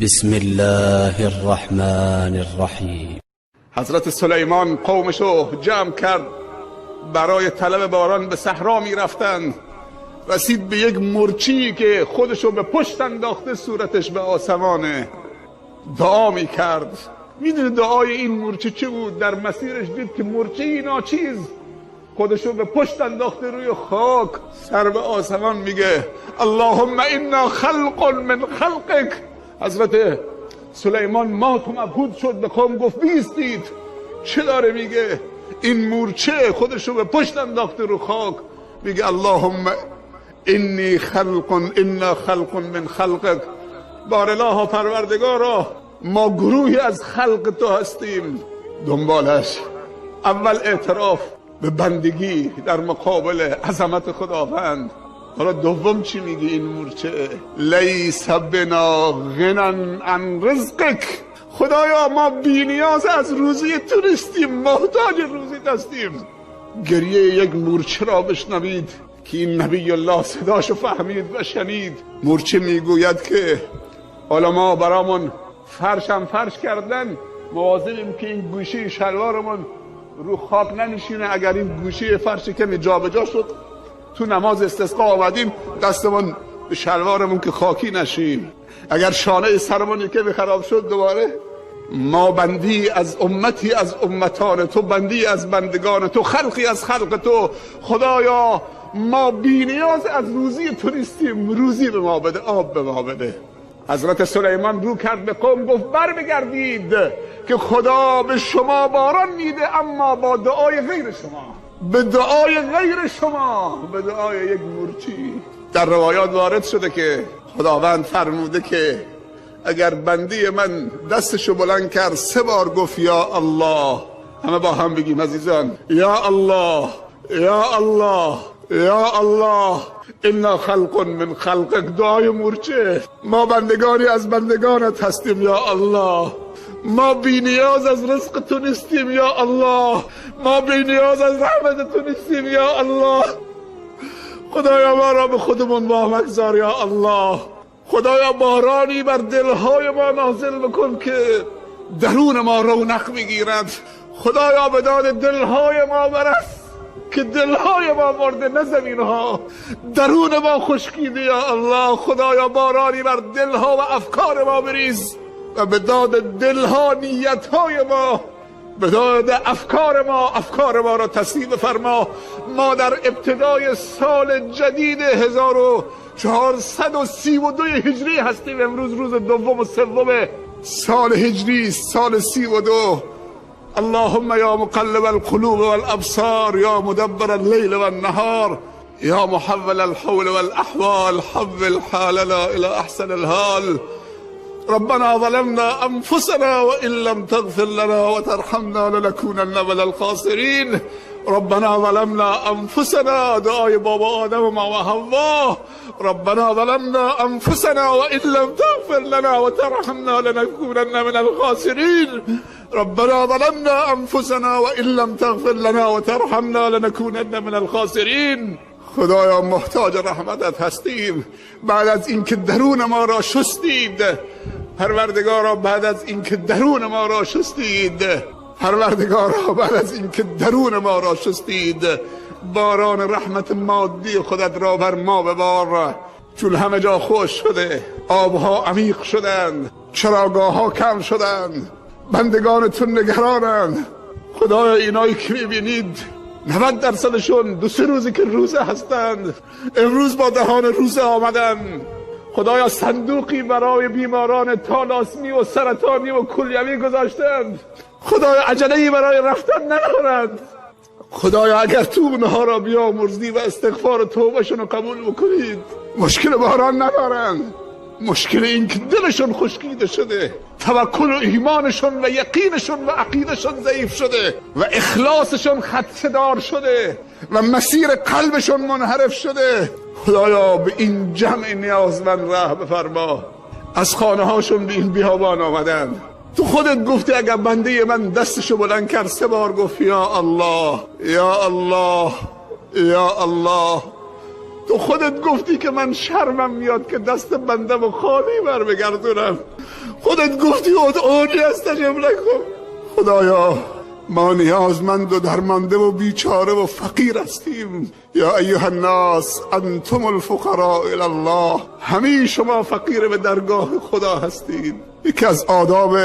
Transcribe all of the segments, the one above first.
بسم الله الرحمن الرحیم. حضرت سلیمان قومشو جمع کرد، برای طلب باران به صحرا می رفتند. رسید به یک مرچی که خودشو به پشت انداخته، صورتش به آسمانه، دعا می کرد. میدونه دعای این مرچی چه بود؟ در مسیرش دید که مرچی ناچیز خودشو به پشت انداخته روی خاک، سر به آسمان میگه اللهم انا خلق من خلقک. حضرت سلیمان مات و مبهوت شد، به قوم گفت بیستید. چه داره میگه؟ این مورچه خودشو به پشت انداخته رو خاک، میگه اللهم انا خلق من خلقک. بارالله پروردگارا، ما گروهی از خلق تو هستیم. دنبالش اول اعتراف به بندگی در مقابل عظمت خداوند. حالا دوم چی میگه این مورچه؟ لیس بنا غنی عن رزقک. خدایا ما بی نیاز از روزی تو نیستیم، محتاج روزی هستیم. گریه یک مورچه را بشنوید که این نبی الله صداشو فهمید و شنید. مورچه میگوید که حالا ما برامون فرش کردن، مواظبیم که این گوشه شلوارمون رو خاک ننشینه. اگر این گوشه فرش کمی جا به جا شد، تو نماز استسقا آمدیم دستمون به شلوارمون که خاکی نشیم. اگر شانه سرمون که خراب شد، دوباره ما بندی از امتی از امتان تو، بندی از بندگان تو، خلقی از خلق تو. خدایا ما بی نیاز از روزی تو نیستیم، روزی به ما بده، آب به ما بده. حضرت سلیمان رو کرد به قوم، گفت بر بگردید که خدا به شما باران میده، اما با دعای غیر شما، به دعای غیر شما، به دعای یک مورچی. در روایات وارد شده که خداوند فرموده که اگر بندی من دستشو بلند کرد 3 بار گفت یا الله، همه با هم بگیم عزیزان، یا الله یا الله یا الله انا خلق من خلقک. دعای مورچه، ما بندگانی از بندگانت هستیم یا الله. ما بی نیاز از رزق تو نیستیم یا الله. ما بی نیاز از رحمت تو نیستیم یا الله. خدایا ما را به خودمون واگذار یا الله. خدایا بارانی بر دلهای ما نازل بکن که درون ما رونق بگیرد. خدایا به داد دلهای ما برس که دلهای ما مرده، نه زمینها. درون ما خشکیده یا الله. خدایا بارانی بر دلها و افکار ما بریز و به داد دلها نیتهای ما، به داد افکار ما را تصحیح فرما. ما در ابتدای سال جدید 1432 هجری هستیم. امروز روز دوم و سوم سال هجری، سال 32. اللهم یا مقلب القلوب والابصار، یا مدبر اللیل والنهار، یا محول الحول والاحوال، حول حالنا الى احسن الحال. ربنا ظلمنا انفسنا وان لم تغفر لنا وترحمنا لنكونن من الخاسرین. ربنا ظلمنا انفسنا، دعای بابا آدم و ما و حوا. ربنا ظلمنا انفسنا وان لم تغفر لنا وترحمنا لنكونن من الخاسرین. ربنا ظلمنا انفسنا وان لم تغفر لنا وترحمنا لنكونن من الخاسرین. خدایا محتاج رحمتت هستیم. بعد از اینکه درون ما را شستید پروردگارا، بعد از اینکه درون ما را شستید پروردگارا، بعد از اینکه درون ما را شستید، باران رحمت مادی خودت را بر ما ببار. چون همه جا خوش شده، آبها عمیق شدند، چراگاه ها کم شدند، بندگانتون نگرانند. خدایا اینایی که میبینید 90%شون 2-3 روزی که روزه هستند، امروز با دهان روزه آمدن. خدایا صندوقی برای بیماران تالاسمی و سرطانی و کلیوی گذاشتند. خدایا عجله‌ای برای رفتن ندارند. خدایا اگر تو اونها را بیامرزی و استغفار و توبهشون رو قبول بکنید، مشکل باران ندارند. مشکل این که دلشون خشکیده شده، توکل و ایمانشون و یقینشون و عقیدشون ضعیف شده و اخلاصشون خدشه‌دار شده و مسیر قلبشون منحرف شده. خدایا به این جمع نیازمند رحم بفرما. از خانه هاشون به این بیابان آمدن. تو خودت گفتی اگر بنده من دستشو بلند کرد 3 بار گفت یا الله یا الله یا الله. تو خودت گفتی که من شرمم میاد که دست بندم و خالی بر بگردونم. خودت گفتی ادعونی استجب لکم. خدایا ما نیازمند و درمانده و بیچاره و فقیر هستیم. یا ایها الناس انتم الفقراء الی الله، همه شما فقیر به درگاه خدا هستید. یکی از آداب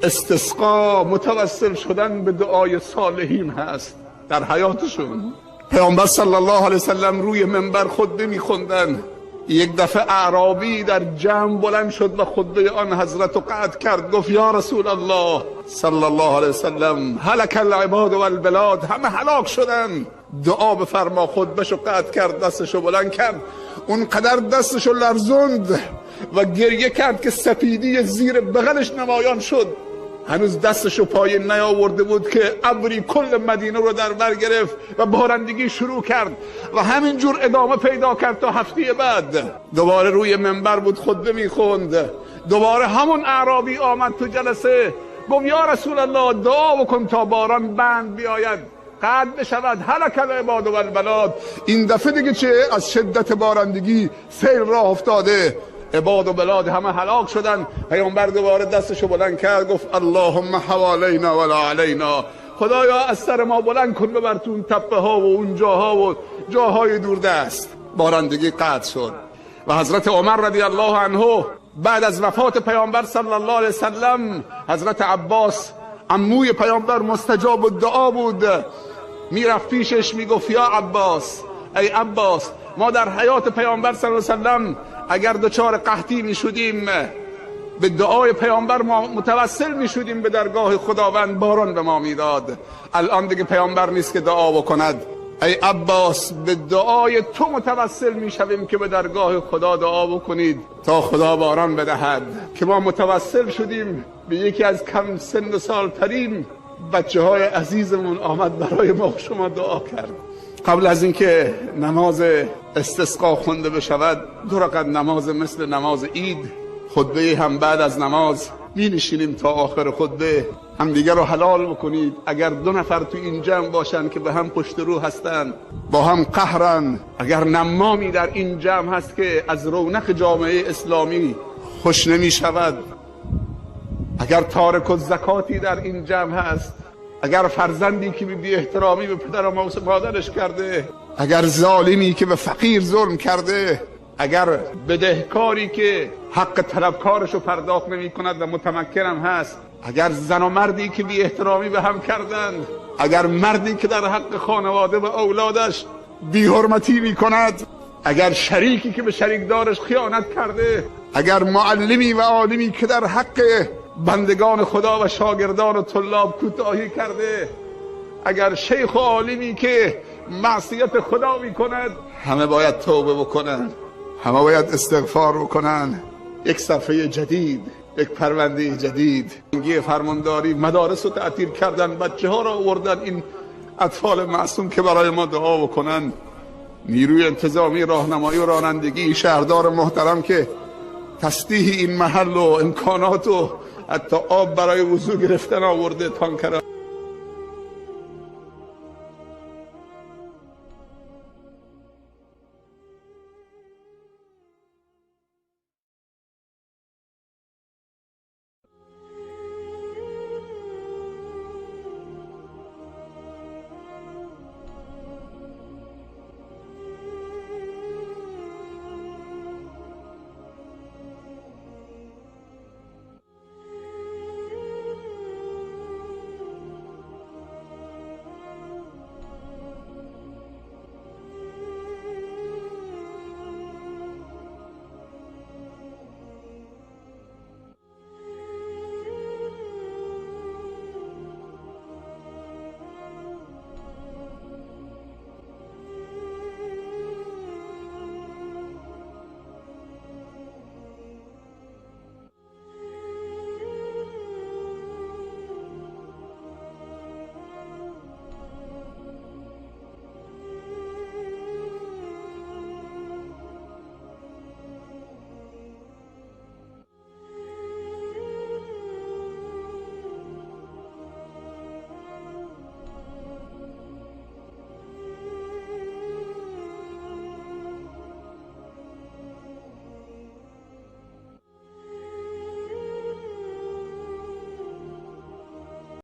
استسقا متوسل شدن به دعای صالحین هست در حیاتشون. پیامبر صلی الله علیه وسلم روی منبر خطبه میخوندن. یک دفعه اعرابی در جمع بلند شد و خطبه آن حضرت رو قطع کرد. گفت یا رسول الله صلی الله علیه وسلم هلک العباد و البلاد، همه هلاک شدن. دعا بفرما. خطبهشو قطع کرد، دستشو بلند کرد، اون قدر دستشو لرزوند و گریه کرد که سپیدی زیر بغلش نمایان شد. هنوز دستشو پایین نیاورده بود که ابری کل مدینه رو در بر گرفت و بارندگی شروع کرد و همینجور ادامه پیدا کرد تا هفته بعد. دوباره روی منبر بود خطبه میخوند. دوباره همون اعرابی آمد تو جلسه، گفت یا رسول الله دعا بکن تا باران بند بیاید، قطع بشود، هلک العباد و البلاد. این دفعه دیگه چه؟ از شدت بارندگی سیل راه افتاده، عباد و بلاد همه هلاک شدن. پیامبر دوباره دستشو بلند کرد، گفت اللهم حوالینا ولا علینا، خدایا از سر ما بلند کن ببر تو اون تپه ها و اون جاها و جاهای دوردست. بارندگی قطع شد و حضرت عمر رضی الله عنه بعد از وفات پیامبر صلی الله علیه وسلم، حضرت عباس عموی پیامبر مستجاب الدعا بود، میرفت پیشش میگفت یا عباس، ای عباس، ما در حیات پیامبر صلی الله علیه وسلم اگر دچار قحطی میشدیم به دعای پیامبر ما متوسل میشدیم به درگاه خداوند، باران به ما میداد. الان دیگه پیامبر نیست که دعا بکند. ای عباس به دعای تو متوسل میشویم که به درگاه خدا دعا بکنید تا خدا باران بدهد. که ما متوسل شدیم به یکی از کم سن و سال ترین بچه های عزیزمون آمد برای ما شما دعا کرد. قبل از اینکه نماز استسقا خونده بشود، 2 رکعت نماز مثل نماز عید، خطبه هم بعد از نماز می نشینیم تا آخر خطبه همدیگر رو حلال بکنید. اگر 2 نفر تو این جمع باشن که به هم پشت رو هستن، با هم قهرن، اگر نمامی در این جمع هست که از رونق جامعه اسلامی خوش نمی شود، اگر تارک الزکاتی در این جمع هست، اگر فرزندی که بی احترامی به پدر و مادرش کرده، اگر ظالمی که به فقیر ظلم کرده، اگر بدهکاری که حق طلبکارش رو پرداخت نمی کند و متمکن هم هست، اگر زن و مردی که بی احترامی به هم کردن، اگر مردی که در حق خانواده و اولادش بی حرمتی می کند، اگر شریکی که به شریکدارش خیانت کرده، اگر معلمی و عالمی که در حق بندگان خدا و شاگردان و طلاب کوتاهی کرده، اگر شیخ و عالمی که معصیت خدا می کند، همه باید توبه بکنن، همه باید استغفار بکنن. یک صفحه جدید، یک پرونده جدید. اینگه فرمانداری مدارس رو تعطیل کردن، بچه ها رو آوردن، این اطفال معصوم که برای ما دعا بکنن. نیروی انتظامی راهنمایی و رانندگی، شهردار محترم که تسطیح این محل و امکانات و حتی آب برای وضو گرفتن آورده، تانکر